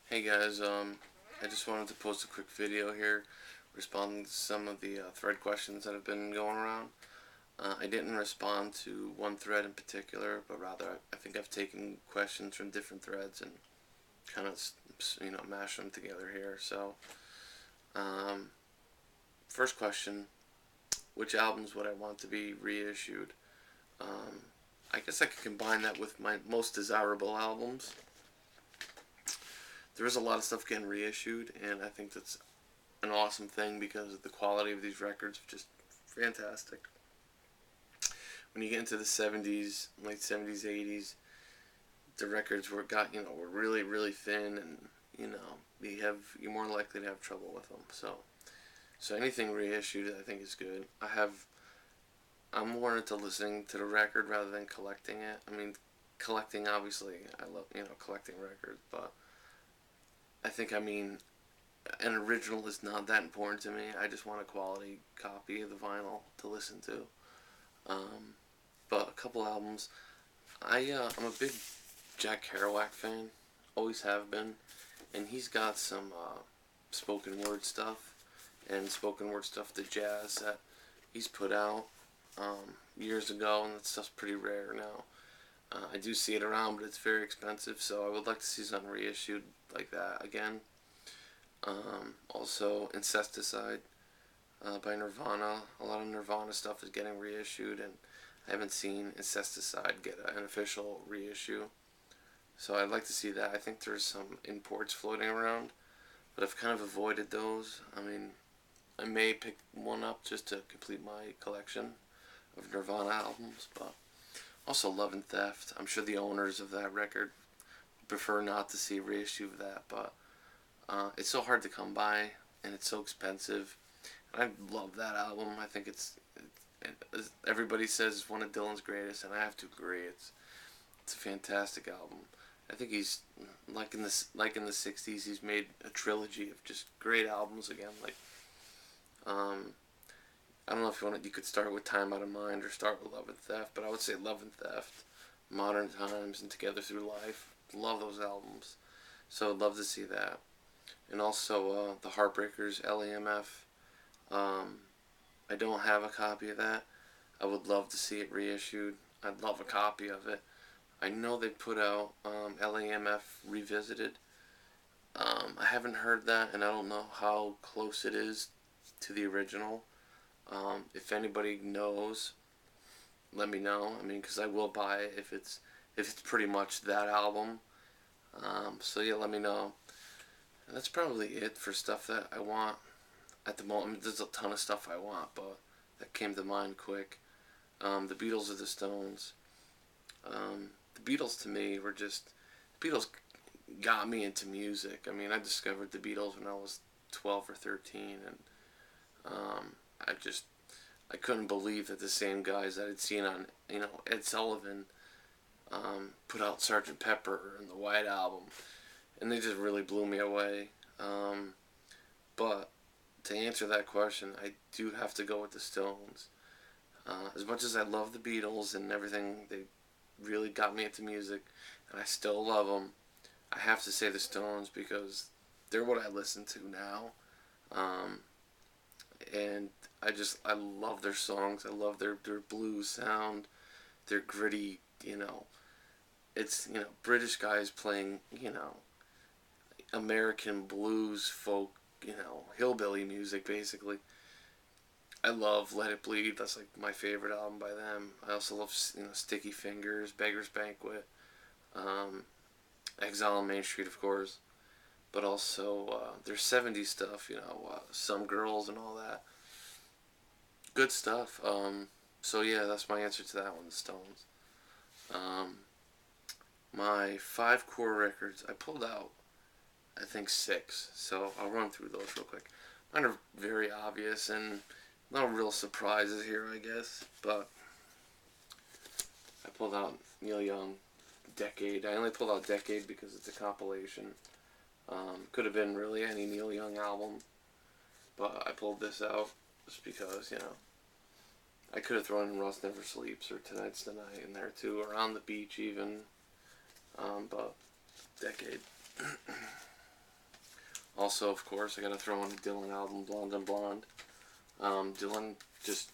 Hey guys, I just wanted to post a quick video here responding to some of the thread questions that have been going around. I didn't respond to one thread in particular, but rather I think I've taken questions from different threads and kind of, mash them together here. So, um, first question, which albums would I want to be reissued? Um, I guess I could combine that with my most desirable albums. There is a lot of stuff getting reissued, and I think that's an awesome thing because the quality of these records are just fantastic. When you get into the 70s, late 70s, 80s, the records were really thin, and you're more likely to have trouble with them. So anything reissued I think is good. I'm more into listening to the record rather than collecting it. I mean, collecting, obviously I love collecting records, but an original is not that important to me. I just want a quality copy of the vinyl to listen to. Um, but a couple albums. I'm a big Jack Kerouac fan, always have been, and he's got some spoken word stuff and spoken word stuff to jazz that he's put out years ago, and that stuff's pretty rare now. I do see it around, but it's very expensive, so I would like to see something reissued like that again. Also, Incesticide by Nirvana. A lot of Nirvana stuff is getting reissued, and I haven't seen Incesticide get an official reissue. So I'd like to see that. I think there's some imports floating around, but I've kind of avoided those. I mean, I may pick one up just to complete my collection of Nirvana albums, but also Love and Theft. I'm sure the owners of that record prefer not to see a reissue of that, but it's so hard to come by, and it's so expensive. I love that album. I think everybody says it's one of Dylan's greatest, and I have to agree. It's a fantastic album. I think he's like in the '60s. He's made a trilogy of just great albums again. Um, I don't know if you could start with Time Out of Mind or start with Love and Theft, but I would say Love and Theft, Modern Times, and Together Through Life. Love those albums. So I'd love to see that. And also the Heartbreakers, LAMF. Um, I don't have a copy of that. I would love to see it reissued. I'd love a copy of it. I know they put out LAMF Revisited. I haven't heard that, and I don't know how close it is to the original. If anybody knows, let me know. I mean, because I will buy it if it's pretty much that album. So yeah, let me know. And that's probably it for stuff that I want at the moment. I mean, there's a ton of stuff I want, but that came to mind quick. The Beatles or the Stones. The Beatles to me were just the Beatles got me into music. I mean, I discovered the Beatles when I was 12 or 13, and I just I couldn't believe that the same guys that I'd seen on Ed Sullivan put out Sergeant Pepper and the White Album, and they just really blew me away. But to answer that question, I do have to go with the Stones. As much as I love the Beatles and everything, they really got me into music, and I still love them. I have to say the Stones because they're what I listen to now, and I love their songs. I love their blues sound, their gritty. It's British guys playing American blues folk, hillbilly music basically. I love Let It Bleed. That's like my favorite album by them. I also love Sticky Fingers, Beggar's Banquet, um, Exile on Main Street, of course, but also their '70s stuff. Some Girls and all that. Good stuff. So yeah, that's my answer to that one. The Stones. Um, my five core records. I pulled out I think six. So I'll run through those real quick. Mine are very obvious and no real surprises here, I guess. But I pulled out Neil Young, Decade. I only pulled out Decade because it's a compilation. Could have been really any Neil Young album, but I pulled this out just because, I could have thrown in Rust Never Sleeps or Tonight's the Night in there too, or On the Beach even. But Decade. Also, of course, I gotta throw in a Dylan album, Blonde on Blonde. Dylan, just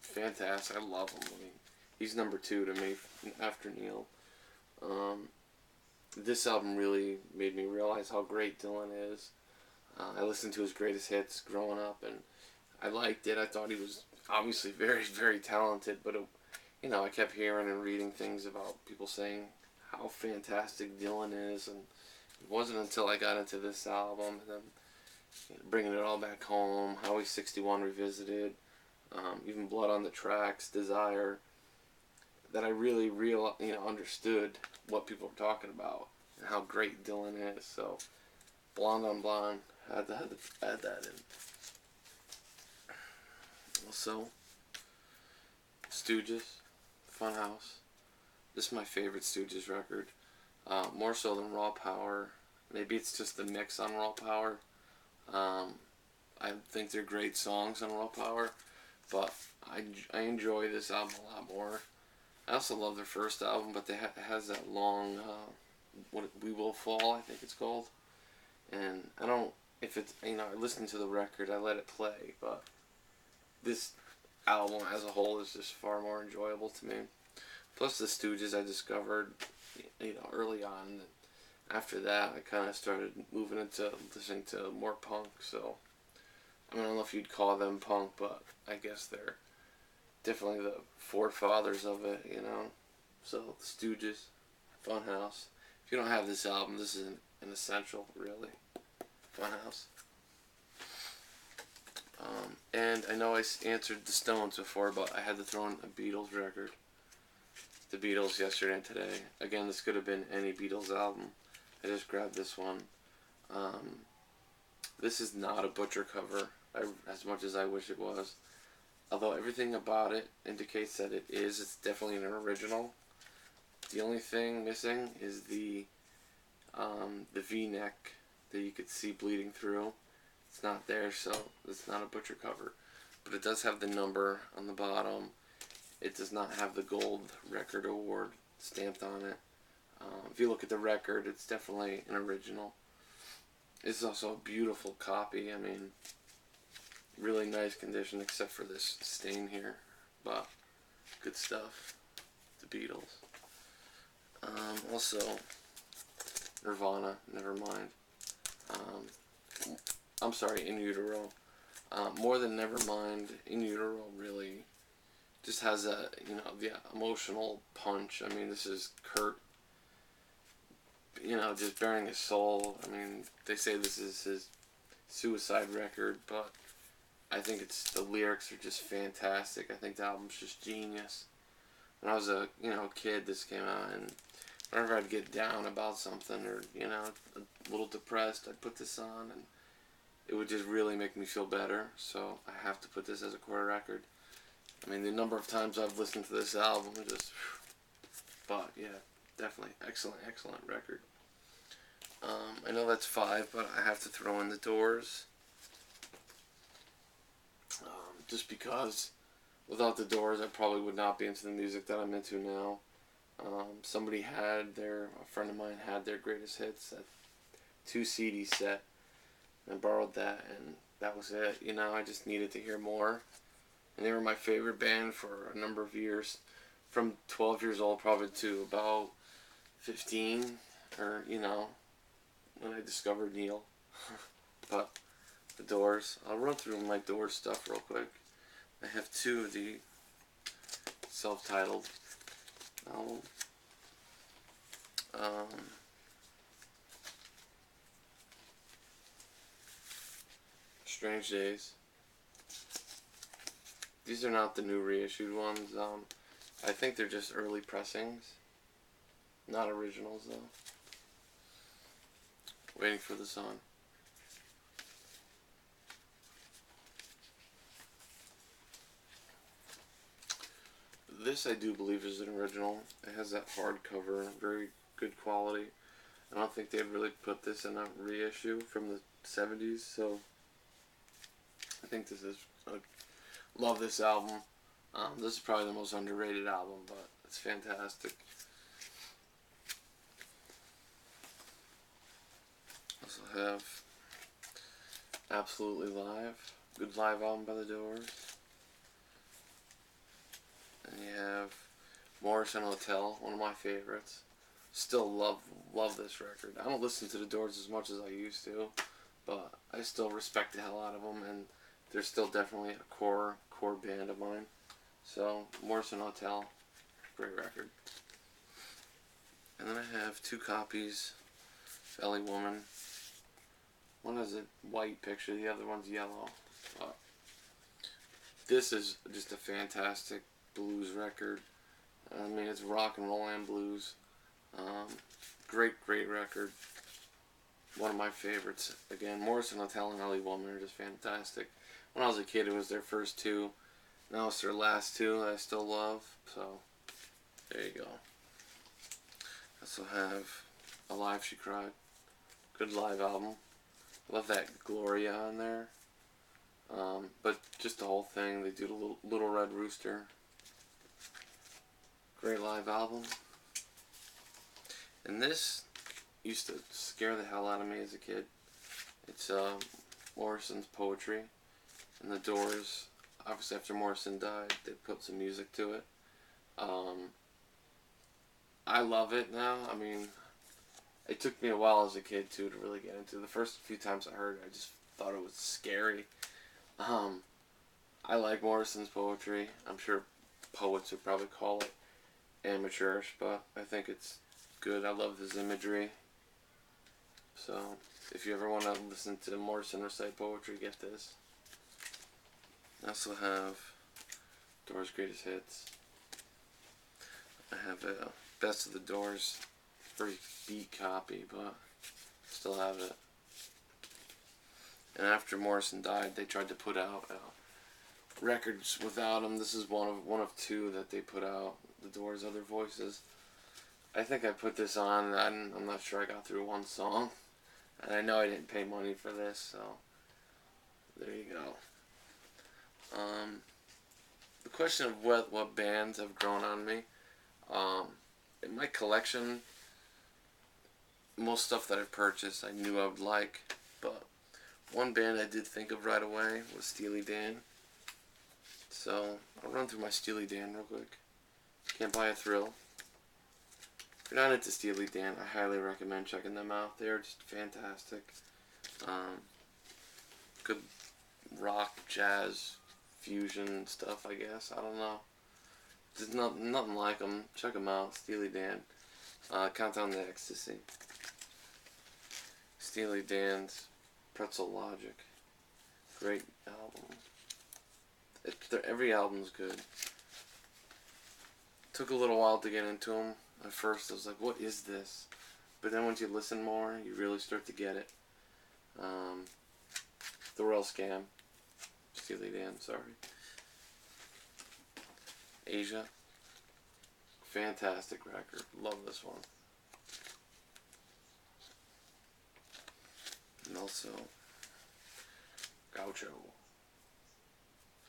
fantastic. I love him. I mean, he's number 2 to me after Neil. This album really made me realize how great Dylan is. I listened to his greatest hits growing up, and I liked it. I thought he was obviously very, very talented, but I kept hearing and reading things about people saying how fantastic Dylan is, and it wasn't until I got into this album and then bringing it all back home, Highway 61 revisited, even Blood on the Tracks, Desire, that I really understood what people were talking about and how great Dylan is. So, Blonde on Blonde, I had to add that in. Also, Stooges, Funhouse. This is my favorite Stooges record. More so than Raw Power. Maybe it's just the mix on Raw Power. I think they're great songs on Raw Power, but I enjoy this album a lot more. I also love their first album, but it has that long, We Will Fall, I think it's called. And I don't, if it's, I listen to the record, I let it play, but this album as a whole is just far more enjoyable to me. Plus the Stooges I discovered, early on. After that, I kind of started moving into listening to more punk, so I don't know if you'd call them punk, but I guess they're definitely the forefathers of it, So, the Stooges, Funhouse. If you don't have this album, this is an essential, really. Funhouse. And I know I answered the Stones before, but I had to throw in a Beatles record. The Beatles yesterday and today. Again, this could have been any Beatles album. I just grabbed this one. This is not a Butcher cover, as much as I wish it was. Although everything about it indicates that it is. It's definitely an original. The only thing missing is the V-neck that you could see bleeding through. It's not there, so it's not a Butcher cover. But it does have the number on the bottom. It does not have the gold record award stamped on it. If you look at the record, it's definitely an original. It's also a beautiful copy. I mean, really nice condition except for this stain here. But good stuff. The Beatles. Also, Nirvana, Nevermind. I'm sorry, In Utero. More than Nevermind, In Utero really just has the emotional punch. I mean, this is Kurt, just bearing his soul. I mean, they say this is his suicide record, but I think the lyrics are just fantastic. I think the album's just genius. When I was a kid, this came out, and whenever I'd get down about something or a little depressed, I'd put this on, and it would just really make me feel better. So I have to put this as a core record. I mean, the number of times I've listened to this album, but yeah, definitely excellent record. I know that's 5, but I have to throw in the Doors. Just because without the Doors, I probably would not be into the music that I'm into now. A friend of mine had their greatest hits, a 2 CD set, and I borrowed that, and that was it. I just needed to hear more. And they were my favorite band for a number of years, from 12 years old probably to about 15, or, when I discovered Neil. But the Doors, I'll run through my Doors stuff real quick. I have 2 of the self-titled albums. Strange Days. These are not the new reissued ones. I think they're just early pressings. Not originals, though. Waiting for the Sun. This I do believe is an original. It has that hardcover, very good quality. I don't think they'd really put this in a reissue from the 70s, so I think this is... love this album. This is probably the most underrated album, but it's fantastic. Also have Absolutely Live, good live album by the Doors. And you have Morrison Hotel, one of my favorites. Still love this record. I don't listen to the Doors as much as I used to, but I still respect the hell out of them, and they're still definitely a core band of mine. So Morrison Hotel, great record. And then I have two copies of Ellie Woman. One has a white picture, the other one's yellow. This is just a fantastic blues record. I mean, it's rock and roll and blues. Great record. One of my favorites. Again, Morrison Hotel and Ellie Woman are just fantastic. When I was a kid, it was their first two. Now it's their last two that I still love. So, there you go. I also have Alive She Cried. Good live album. Love that Gloria on there. But just the whole thing. They do the Little Red Rooster. Great live album. And this used to scare the hell out of me as a kid. It's Morrison's Poetry. And the Doors, obviously after Morrison died, they put some music to it. I love it now. I mean, it took me a while as a kid too to really get into it. The first few times I heard it, I just thought it was scary. I like Morrison's poetry. I'm sure poets would probably call it amateurish, but I think it's good. I love his imagery. So, if you ever want to listen to Morrison recite poetry, get this. I also have Doors' Greatest Hits. I have a Best of the Doors, very beat copy, but still have it. And after Morrison died, they tried to put out records without him. This is one of two that they put out. The Doors' Other Voices. I think I put this on, and I'm not sure I got through one song. And I know I didn't pay money for this, so there you go. The question of what bands have grown on me. In my collection, most stuff that I've purchased I knew I would like, but one band I did think of right away was Steely Dan. So I'll run through my Steely Dan real quick. Can't Buy a Thrill. If you're not into Steely Dan, I highly recommend checking them out. They're just fantastic. Good rock, jazz, fusion stuff, I guess. I don't know. There's nothing like them. Check them out. Steely Dan. Countdown to Ecstasy. Steely Dan's Pretzel Logic. Great album. Every album's good. Took a little while to get into them. At first I was like, what is this? But then once you listen more, you really start to get it. The Royal Scam. Steely Dan, sorry. Asia. Fantastic record. Love this one. And also Gaucho.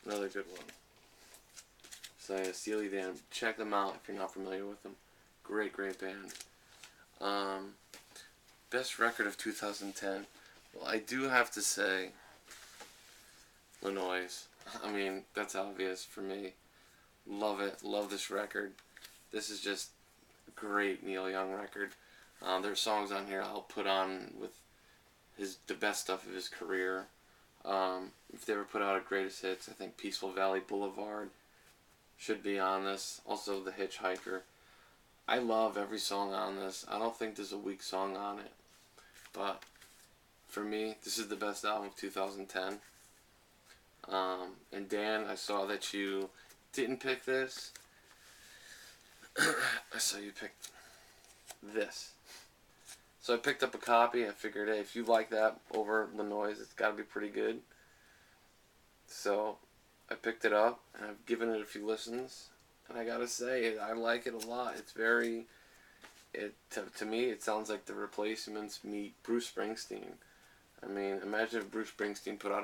Another good one. So yeah, Steely Dan. Check them out if you're not familiar with them. Great band. Best record of 2010. Well, I do have to say Illinois. I mean, that's obvious for me. Love it. Love this record. This is just a great Neil Young record. There are songs on here I'll put on with the best stuff of his career. If they ever put out a greatest hits, I think Peaceful Valley Boulevard should be on this. Also The Hitchhiker. I love every song on this. I don't think there's a weak song on it. But for me, this is the best album of 2010. And Dan, I saw that you didn't pick this. I saw you picked this. So I picked up a copy. I figured, hey, if you like that over Illinois, it's got to be pretty good. So I picked it up, and I've given it a few listens. And I gotta say, I like it a lot. It's very... To me, it sounds like the Replacements meet Bruce Springsteen. I mean, imagine if Bruce Springsteen put out a